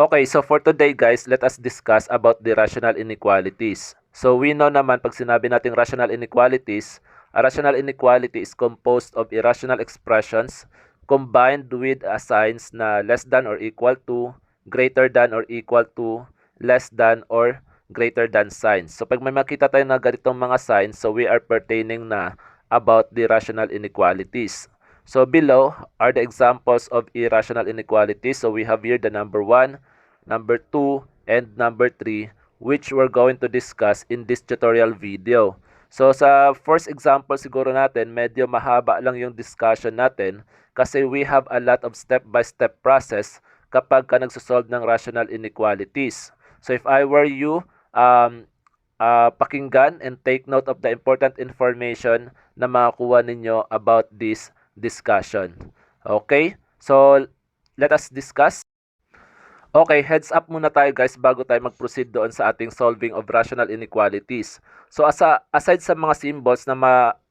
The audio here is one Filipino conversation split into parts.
Okay, so for today guys, let us discuss about the rational inequalities. So we know naman pag sinabi nating rational inequalities, a rational inequality is composed of irrational expressions combined with signs na less than or equal to, greater than or equal to, less than or greater than signs. So pag may makita tayo na ganitong mga signs, so we are pertaining na about the rational inequalities. So below are the examples of irrational inequalities. So we have here the number 1, number 2, and number 3, which we're going to discuss in this tutorial video. So sa first example siguro natin, medyo mahaba lang yung discussion natin kasi we have a lot of step-by-step process kapag ka nagsosolve ng rational inequalities. So if I were you, pakinggan and take note of the important information na makakuha ninyo about this discussion. Okay? So, let us discuss. Okay, heads up muna tayo guys bago tayo mag-proceed doon sa ating solving of rational inequalities. So, aside sa mga symbols na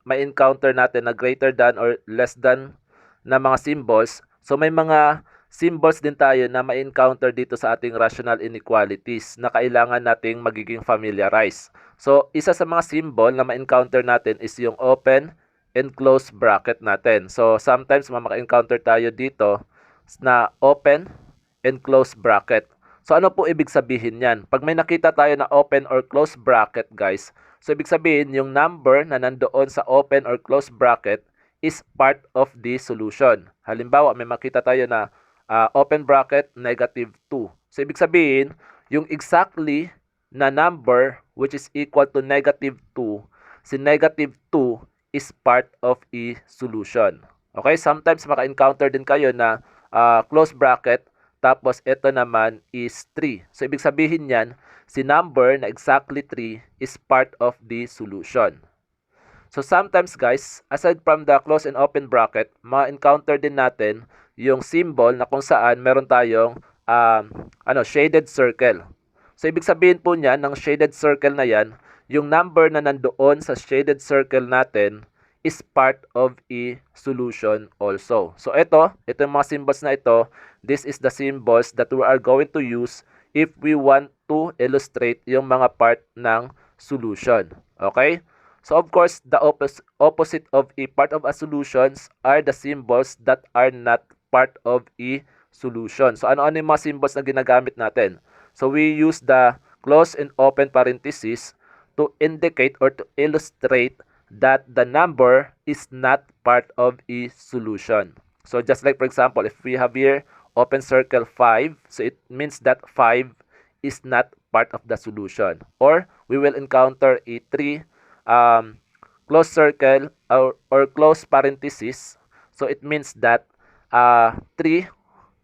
ma-encounter natin na greater than or less than na mga symbols, so may mga symbols din tayo na ma-encounter dito sa ating rational inequalities na kailangan nating magiging familiarize. So, isa sa mga symbol na ma-encounter natin is yung open and close bracket natin. So, sometimes maka-encounter tayo dito na open and close bracket. So, ano po ibig sabihin yan? Pag may nakita tayo na open or close bracket, guys, so ibig sabihin, yung number na nandoon sa open or close bracket is part of the solution. Halimbawa, may makita tayo na open bracket, negative 2. So, ibig sabihin, yung exactly na number which is equal to negative 2, si negative 2 is part of a solution. Okay? Sometimes maka-encounter din kayo na close bracket, tapos ito naman is 3. So, ibig sabihin yan, si number na exactly 3 is part of the solution. So, sometimes guys, aside from the close and open bracket, ma-encounter din natin yung symbol na kung saan meron tayong shaded circle. So, ibig sabihin po niya, ng shaded circle na yan, yung number na nandoon sa shaded circle natin is part of a solution also. So, ito yung mga symbols na ito, this is the symbols that we are going to use if we want to illustrate yung mga part ng solution. Okay? So, of course, the opposite of a part of a solutions are the symbols that are not part of a solution. So, ano-ano yung mga symbols na ginagamit natin? So, we use the close and open parenthesis to indicate or to illustrate that the number is not part of a solution. So, just like for example, if we have here open circle 5, so it means that 5 is not part of the solution. Or we will encounter a 3 close circle or close parenthesis, so it means that 3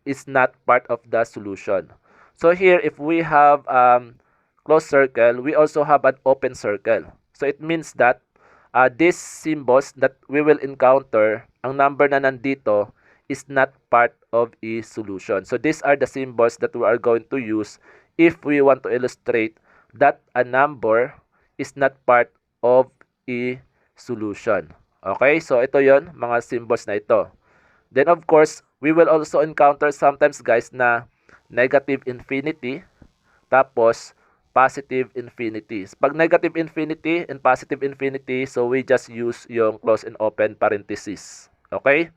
is not part of the solution. So here, if we have close circle, we also have an open circle. So it means that these symbols that we will encounter, ang number na nandito is not part of a solution. So these are the symbols that we are going to use if we want to illustrate that a number is not part of a solution. Okay, so ito yon, mga symbols na ito. Then of course, we will also encounter sometimes guys na negative infinity, tapos positive infinity. Pag negative infinity and positive infinity, so we just use yung close and open parenthesis. Okay?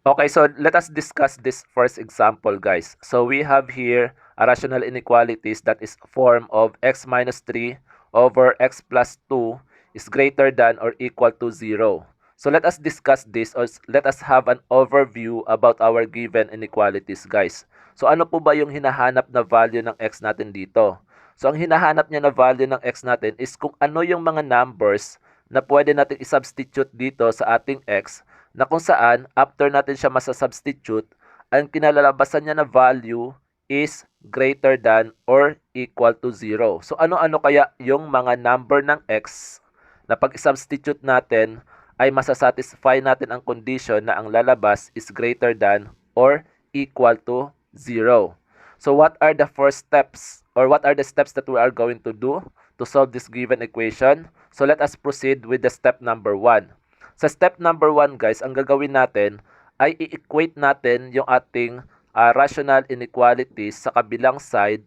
Okay, so let us discuss this first example, guys. So we have here a rational inequalities that is form of x minus 3 over x plus 2 is greater than or equal to 0. So let us discuss this or let us have an overview about our given inequalities, guys. So ano po ba yung hinahanap na value ng x natin dito? So ang hinahanap niya na value ng x natin is kung ano yung mga numbers na pwede natin i-substitute dito sa ating x na kung saan after natin siya masasubstitute, ang kinalalabasan niya na value is greater than or equal to 0. So ano-ano kaya yung mga number ng x na pag i-substitute natin ay masasatisfy natin ang condition na ang lalabas is greater than or equal to 0. So what are the first steps or what are the steps that we are going to do to solve this given equation? So let us proceed with the step number 1. Sa step number 1 guys, ang gagawin natin ay i-equate natin yung ating rational inequalities sa kabilang side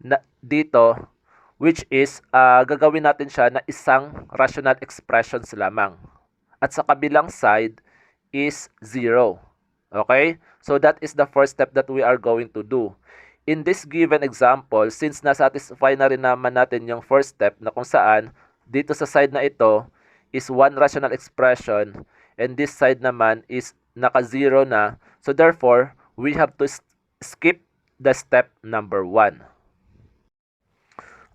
na dito, which is gagawin natin siya na isang rational expressions lamang. At sa kabilang side is 0. Okay? So that is the first step that we are going to do. In this given example, since nasatisfy na rin naman natin yung first step na kung saan dito sa side na ito is one rational expression and this side naman is naka-0 na. So therefore, we have to skip the step number 1.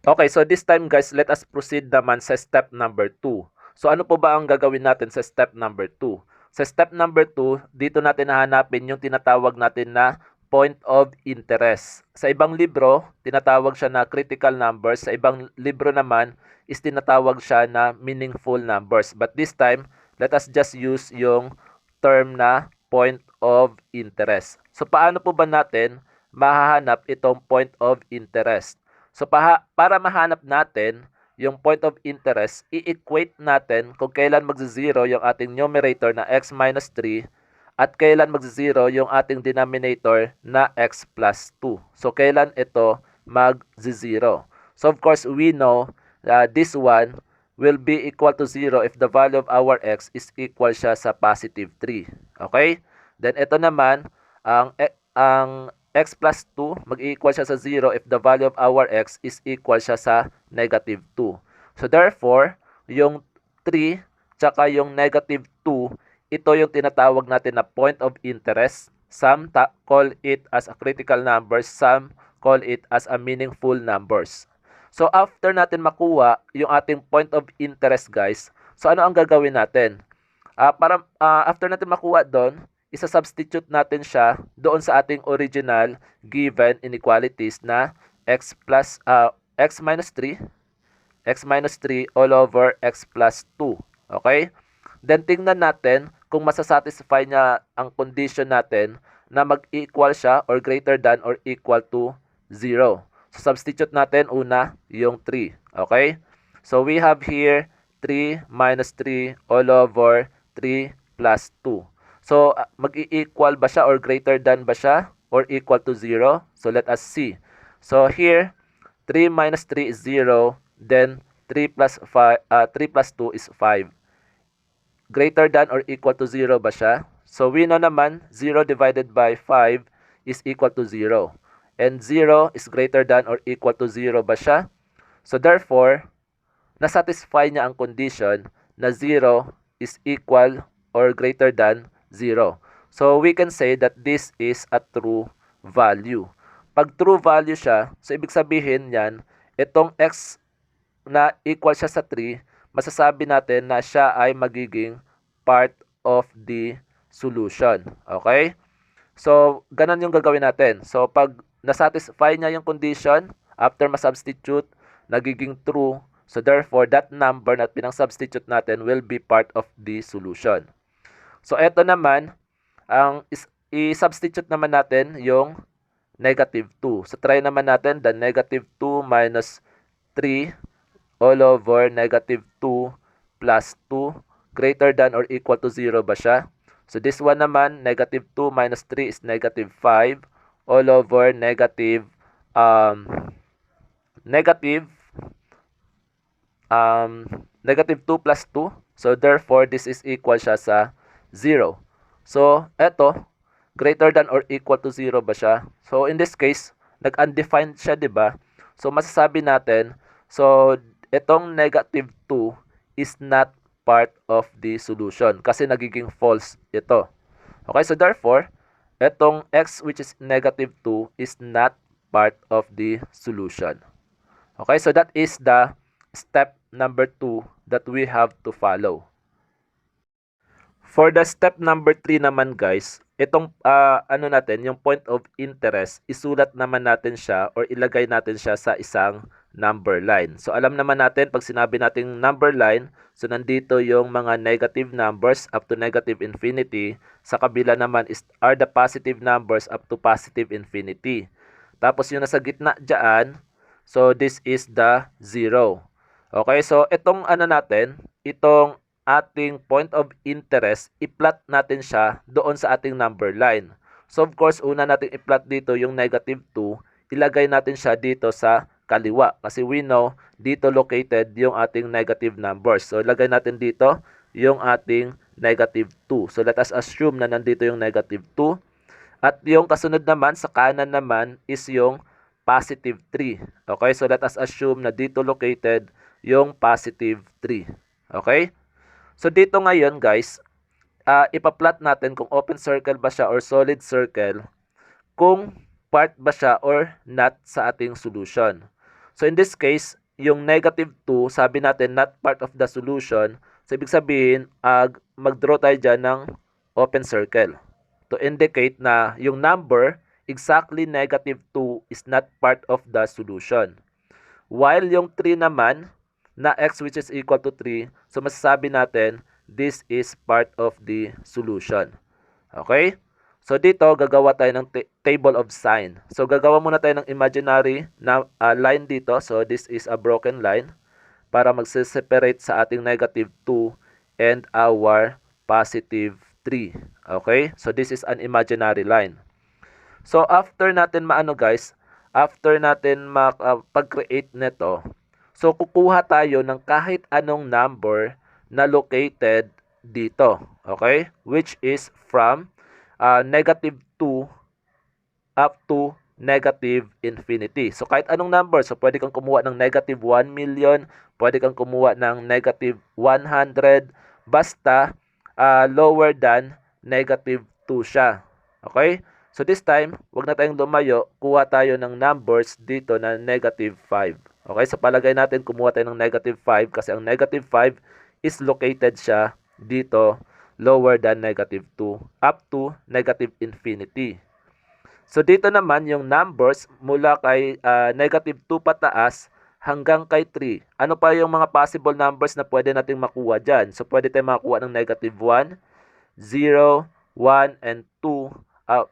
Okay, so this time guys, let us proceed naman sa step number 2. So ano po ba ang gagawin natin sa step number 2? Sa step number 2, dito natin hahanapin yung tinatawag natin na point of interest. Sa ibang libro, tinatawag siya na critical numbers. Sa ibang libro naman, is tinatawag siya na meaningful numbers. But this time, let us just use yung term na point of interest. So paano po ba natin mahahanap itong point of interest? So para mahanap natin yung point of interest, i-equate natin kung kailan mag-0 yung ating numerator na x minus 3 at kailan mag-0 yung ating denominator na x plus 2. So kailan ito mag-0. So of course, we know this one will be equal to 0 if the value of our x is equal siya sa positive 3. Okay? Then ito naman, ang x plus 2, mag-equal siya sa 0 if the value of our x is equal siya sa negative 2. So therefore, yung 3 tsaka yung negative 2, ito yung tinatawag natin na point of interest. Some call it as a critical number, some call it as a meaningful numbers. So after natin makuha yung ating point of interest guys, so ano ang gagawin natin? After natin makuha doon, isa-substitute natin siya doon sa ating original given inequalities na x minus 3 all over x plus 2. Okay? Then tingnan natin kung masasatisfy niya ang condition natin na mag-equal siya or greater than or equal to 0. So substitute natin una yung 3. Okay? So we have here 3 minus 3 all over 3 plus 2. So, mag-i-equal ba siya or greater than ba siya or equal to 0? So, let us see. So, here, 3 minus 3 is 0. Then, 3 plus 2 is 5. Greater than or equal to 0 ba siya? So, we know naman, 0 divided by 5 is equal to 0. And 0 is greater than or equal to 0 ba siya? So, therefore, nasatisfy niya ang condition na 0 is equal or greater than 0. So, we can say that this is a true value. Pag true value siya, so ibig sabihin yan, itong x na equal siya sa 3, masasabi natin na siya ay magiging part of the solution. Okay? So, ganun yung gagawin natin. So, pag nasatisfy niya yung condition, after ma-substitute, nagiging true. So, therefore, that number na pinang-substitute natin will be part of the solution. So, eto naman, i-substitute naman natin yung negative 2. So, try naman natin the negative 2 minus 3 all over negative 2 plus 2 greater than or equal to 0 ba siya? So, this one naman, negative 2 minus 3 is negative 5 all over negative 2 plus 2. So, therefore, this is equal siya sa 0. So, eto, greater than or equal to 0 ba siya? So, in this case, nag-undefined siya, di ba? So, masasabi natin, so, itong negative 2 is not part of the solution kasi nagiging false ito. Okay, so therefore, itong x which is negative 2 is not part of the solution. Okay, so that is the step number 2 that we have to follow. For the step number 3 naman guys, itong yung point of interest, isulat naman natin siya or ilagay natin siya sa isang number line. So alam naman natin pag sinabi nating number line, so nandito yung mga negative numbers up to negative infinity. Sa kabila naman are the positive numbers up to positive infinity. Tapos yung nasa gitna dyan, so this is the 0. Okay, so itong itong ating point of interest, i-plot natin siya doon sa ating number line. So of course, una natin i-plot dito yung negative 2, ilagay natin siya dito sa kaliwa. Kasi we know, dito located yung ating negative numbers. So ilagay natin dito yung ating negative 2. So let us assume na nandito yung negative 2. At yung kasunod naman, sa kanan naman, is yung positive 3. Okay, so let us assume na dito located yung positive 3. Okay? So dito ngayon guys, ipa-plot natin kung open circle ba siya or solid circle, kung part ba siya or not sa ating solution. So in this case, yung negative 2, sabi natin not part of the solution. So ibig sabihin, mag-draw tayo dyan ng open circle to indicate na yung number, exactly negative 2, is not part of the solution. While yung 3 naman, na x which is equal to 3, so masasabi natin, this is part of the solution. Okay? So dito, gagawa tayo ng table of sign. So gagawa muna tayo ng imaginary na line dito. So this is a broken line para magse-separate sa ating negative 2 and our positive 3. Okay? So this is an imaginary line. So after natin maano guys, after natin pag-create nito, so kukuha tayo ng kahit anong number na located dito. Okay? Which is from negative 2 up to negative infinity. So kahit anong number, so pwede kang kumuha ng negative 1 million, pwede kang kumuha ng negative 100, basta lower than negative 2 siya. Okay? So this time, wag na tayong lumayo, kuha tayo ng numbers dito na negative 5. Okay? So palagay natin kumuha tayo ng negative 5 kasi ang negative 5 is located siya dito lower than negative 2 up to negative infinity. So dito naman yung numbers mula kay negative 2 pataas hanggang kay 3. Ano pa yung mga possible numbers na pwede nating makuha dyan? So pwede tayong makuha ng negative 1, 0, 1, and 2.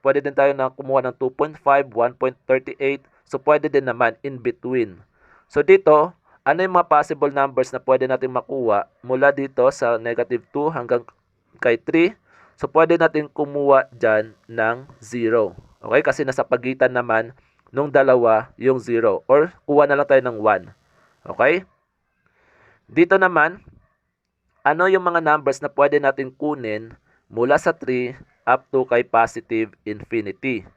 Pwede din tayo na kumuha ng 2.5, 1.38. So pwede din naman in between. So dito, ano yung mga possible numbers na pwede natin makuha mula dito sa negative 2 hanggang kay 3? So, pwede natin kumuha dyan ng 0. Okay? Kasi nasa pagitan naman nung dalawa yung 0. Or, kuha na lang tayo ng 1. Okay? Dito naman, ano yung mga numbers na pwede natin kunin mula sa 3 up to kay positive infinity?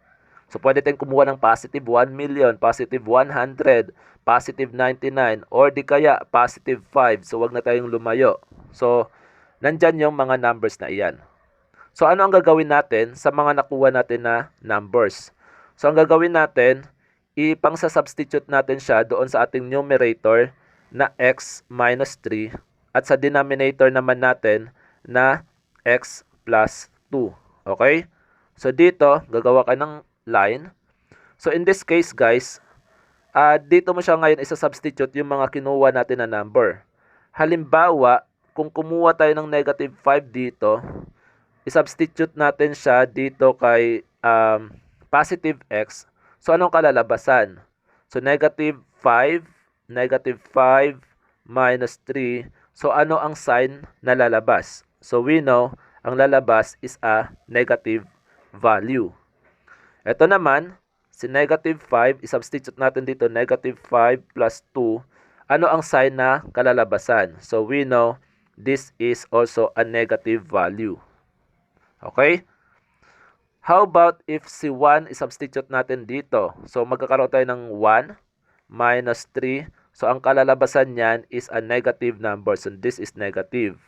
So, pwede tayong kumuha ng positive 1 million, positive 100, positive 99, or di kaya positive 5. So, wag na tayong lumayo. So, nandyan yung mga numbers na iyan. So, ano ang gagawin natin sa mga nakuha natin na numbers? So, ang gagawin natin, ipang-substitute natin siya doon sa ating numerator na x minus 3 at sa denominator naman natin na x plus 2. Okay? So, dito, gagawa ka ng line. So, in this case, guys, dito mo siya ngayon isa-substitute yung mga kinuha natin na number. Halimbawa, kung kumuha tayo ng negative 5 dito, i-substitute natin siya dito kay positive x. So, anong kalalabasan? So, negative 5 minus 3. So, ano ang sign na lalabas? So, we know, ang lalabas is a negative value. Ito naman, si negative 5, i-substitute natin dito, negative 5 plus 2. Ano ang sign na kalalabasan? So, we know, this is also a negative value. Okay? How about if si 1 i-substitute natin dito? So, magkakaroon tayo ng 1 minus 3. So, ang kalalabasan niyan is a negative number. So, this is negative.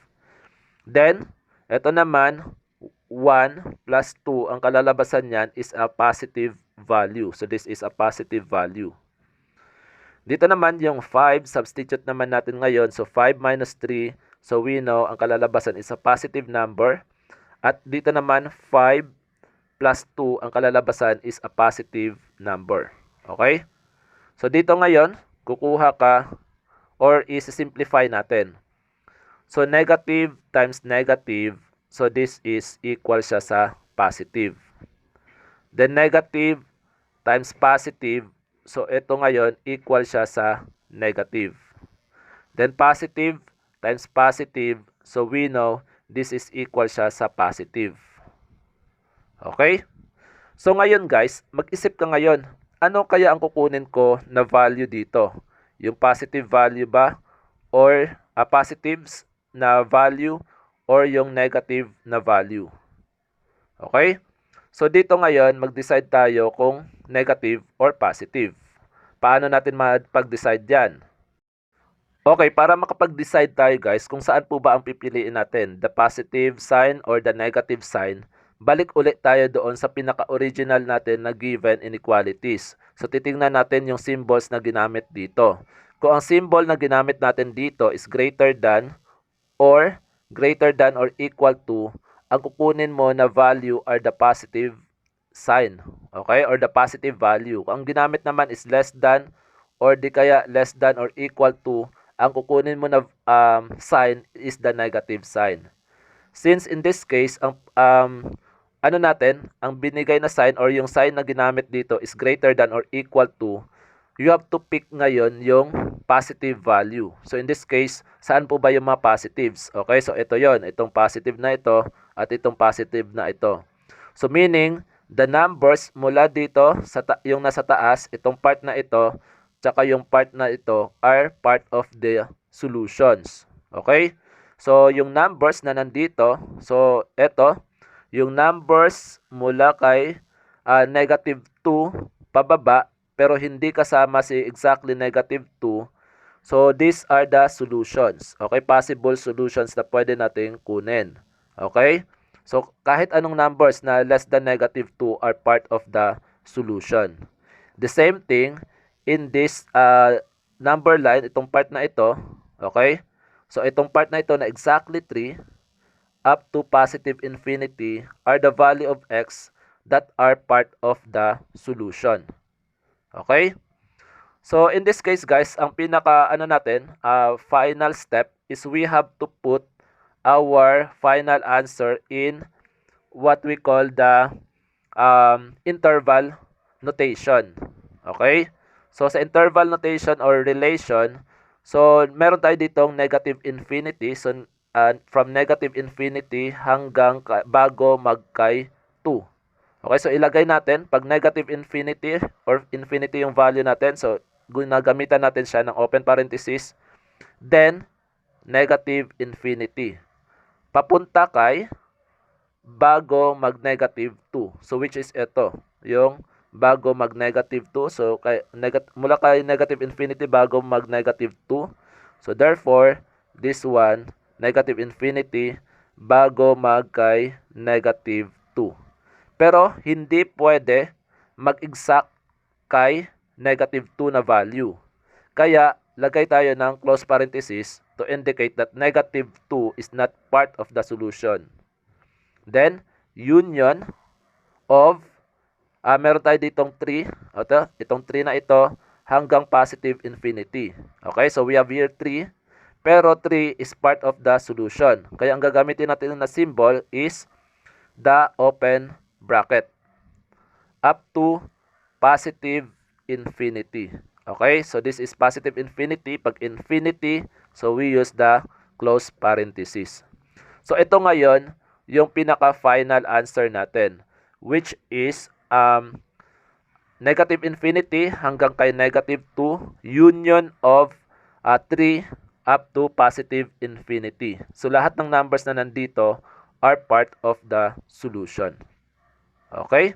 Then, ito naman, 1 plus 2, ang kalalabasan niyan is a positive value. So, this is a positive value. Dito naman, yung 5, substitute naman natin ngayon. So, 5 minus 3. So, we know, ang kalalabasan is a positive number. At dito naman, 5 plus 2, ang kalalabasan is a positive number. Okay? So, dito ngayon, kukuha ka or is-simplify natin. So, negative times negative. So, this is equal siya sa positive. Then, negative times positive. So, ito ngayon, equal siya sa negative. Then, positive times positive. So, we know, this is equal siya sa positive. Okay? So ngayon guys, mag-isip ka ngayon, ano kaya ang kukunin ko na value dito? Yung positive value ba? Or positives na value? Or yung negative na value? Okay? So dito ngayon, mag-decide tayo kung negative or positive. Paano natin mag-decide yan? Okay, para makapag-decide tayo guys kung saan po ba ang pipiliin natin, the positive sign or the negative sign, balik ulit tayo doon sa pinaka-original natin na given inequalities. So titingnan natin yung symbols na ginamit dito. Kung ang symbol na ginamit natin dito is greater than or equal to, ang kukunin mo na value are the positive sign, okay, or the positive value. Kung ang ginamit naman is less than or di kaya less than or equal to, ang kukunin mo na sign is the negative sign. Since in this case, ang ang binigay na sign or yung sign na ginamit dito is greater than or equal to, you have to pick ngayon yung positive value. So in this case, saan po ba yung mga positives? Okay, so ito yon, itong positive na ito at itong positive na ito. So meaning, the numbers mula dito, yung nasa taas, itong part na ito, tsaka yung part na ito are part of the solutions. Okay? So, yung numbers na nandito, so ito, yung numbers mula kay negative 2 pababa, pero hindi kasama si exactly negative 2. So, these are the solutions. Okay? Possible solutions na pwede nating kunin. Okay? So, kahit anong numbers na less than negative 2 are part of the solution. The same thing, in this number line, itong part na ito, okay? So, itong part na ito na exactly 3 up to positive infinity are the value of x that are part of the solution. Okay? So, in this case, guys, ang pinaka, final step is we have to put our final answer in what we call the interval notation. Okay? So, sa interval notation or relation, so, meron tayo ditong negative infinity. So, from negative infinity hanggang bago magkay 2. Okay, so ilagay natin, pag negative infinity or infinity yung value natin, so, ginagamitan natin siya ng open parenthesis, then, negative infinity. Papunta kay bago mag-negative 2. So, which is ito, yung bago mag-negative 2. So, mula kay negative infinity bago mag-negative 2. So, therefore, this one, negative infinity bago mag-kay negative 2. Pero, hindi pwede mag-exact kay negative 2 na value. Kaya, lagay tayo ng close parenthesis to indicate that negative 2 is not part of the solution. Then, union of meron tayo ditong 3. Itong 3 na ito hanggang positive infinity. Okay, so we have here 3. Pero 3 is part of the solution. Kaya ang gagamitin natin na symbol is the open bracket. Up to positive infinity. Okay, so this is positive infinity. Pag infinity, so we use the close parenthesis. So ito ngayon, yung pinaka-final answer natin, which is negative infinity hanggang kay negative 2, union of 3 up to positive infinity. So, lahat ng numbers na nandito are part of the solution. Okay?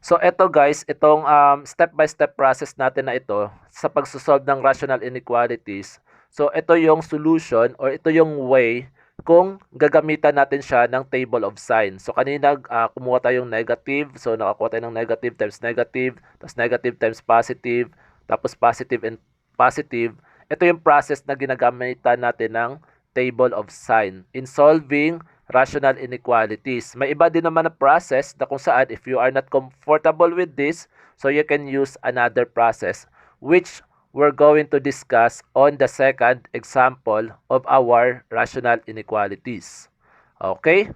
So, ito guys, itong step-by-step process natin na ito sa pagsosolve ng rational inequalities. So, ito yung solution or ito yung way kung gagamitan natin siya ng table of signs. So, kanina kumuha tayong negative. So, nakakuha tayo ng negative times negative, tapos negative times positive, tapos positive and positive. Ito yung process na ginagamitan natin ng table of sign in solving rational inequalities. May iba din naman na process na kung saan if you are not comfortable with this, so you can use another process which we're going to discuss on the second example of our rational inequalities. Okay?